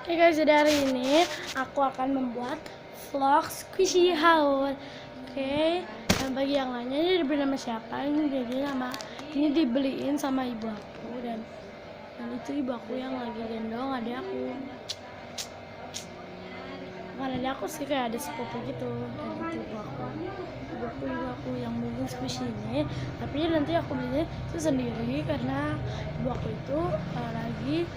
Oke guys, jadi hari ini aku akan membuat vlog squishy haul. Oke, dan bagi yang lainnya ini dibeli sama siapa? Ini dibeliin sama ibu aku dan itu ibu aku yang lagi gendong adik aku. Bukan adik aku sih, kayak ada sepupu gitu. Dan itu ibu aku yang beli squishy ini. Tapi nanti aku belinya itu sendiri karena ibu aku itu lagi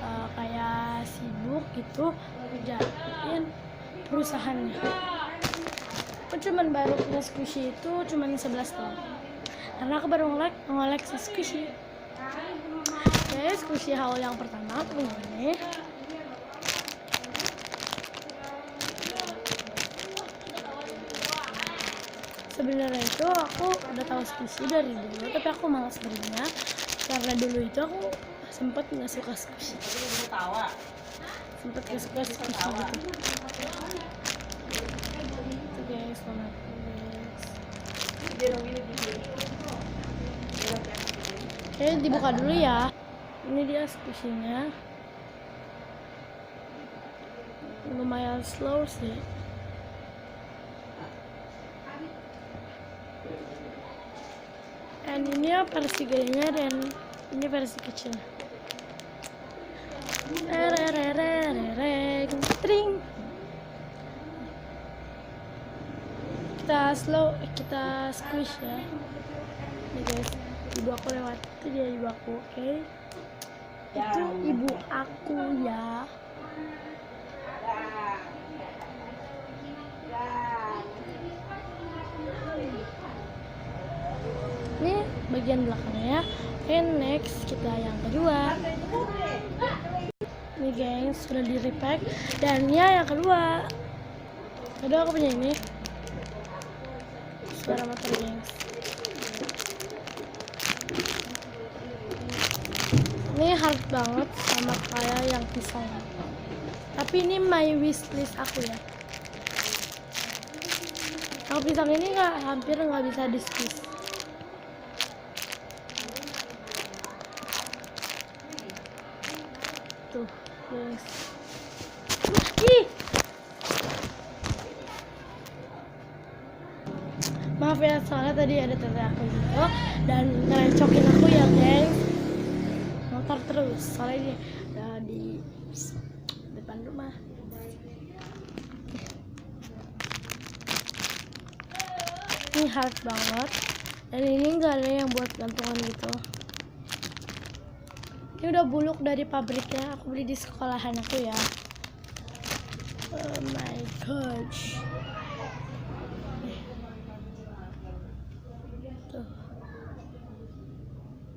kayak sibuk gitu kerjain perusahaannya. Aku cuman baru punya squishy itu cuman 11 tahun karena aku baru ngoleksi squishy. Oke, squishy haul yang pertama aku punya ini. Sebenarnya itu aku udah tahu squishy dari dulu, tapi aku malas belinya karena dulu itu aku sempat nggak suka squishy. Sempat nggak suka squishy gitu. Itu guys, selamat guys. Oke, dibuka dulu ya. Ini dia squishy-nya. Lumayan slow sih. Dan ini versi gedenya dan ini versi kecil. Tring. Kita squish ya. Nih guys, ibu aku lewat, itu dia ibu aku, oke? Itu ibu aku ya. Ini bagian belakangnya. Oke, next kita yang kedua. Ini gengs, sudah di repack. Dan ya yang kedua aku punya ini. Suara motor gengs. Ini hard banget sama kayak yang pisang. Tapi ini my wishlist aku ya. Kalau pisang ini hampir nggak bisa di-squeeze. Tuh, guys. Maaf ya, soalnya tadi ada tete aku gitu dan ngerecokin aku ya guys. Motor terus, soalnya dia udah di depan rumah. Ini hard banget dan ini nggak ada yang buat gantungan gitu. Ini udah buluk dari pabriknya, aku beli di sekolahan aku ya. Oh my gosh. Tuh.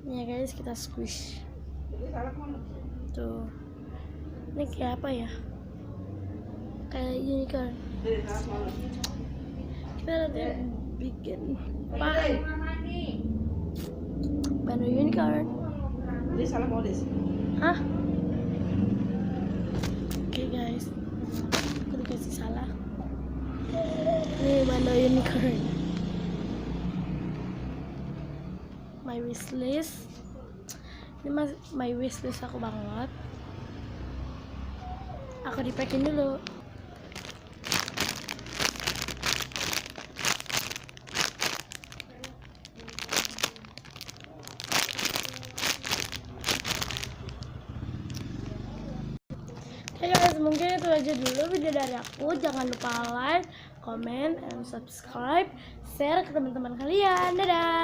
Ini ya guys, kita squish. Tuh. Ini kayak apa ya? Kayak unicorn. Kita nanti bikin bando unicorn. Ini salah modis. Hah? Oke guys, aku dikasih salah. Ini bando unicorn. My wishlist. Ini my wishlist aku banget. Aku dipacking dulu. Oke guys, mungkin itu aja dulu video dari aku. Jangan lupa like, comment, and subscribe, share ke teman-teman kalian. Dadah.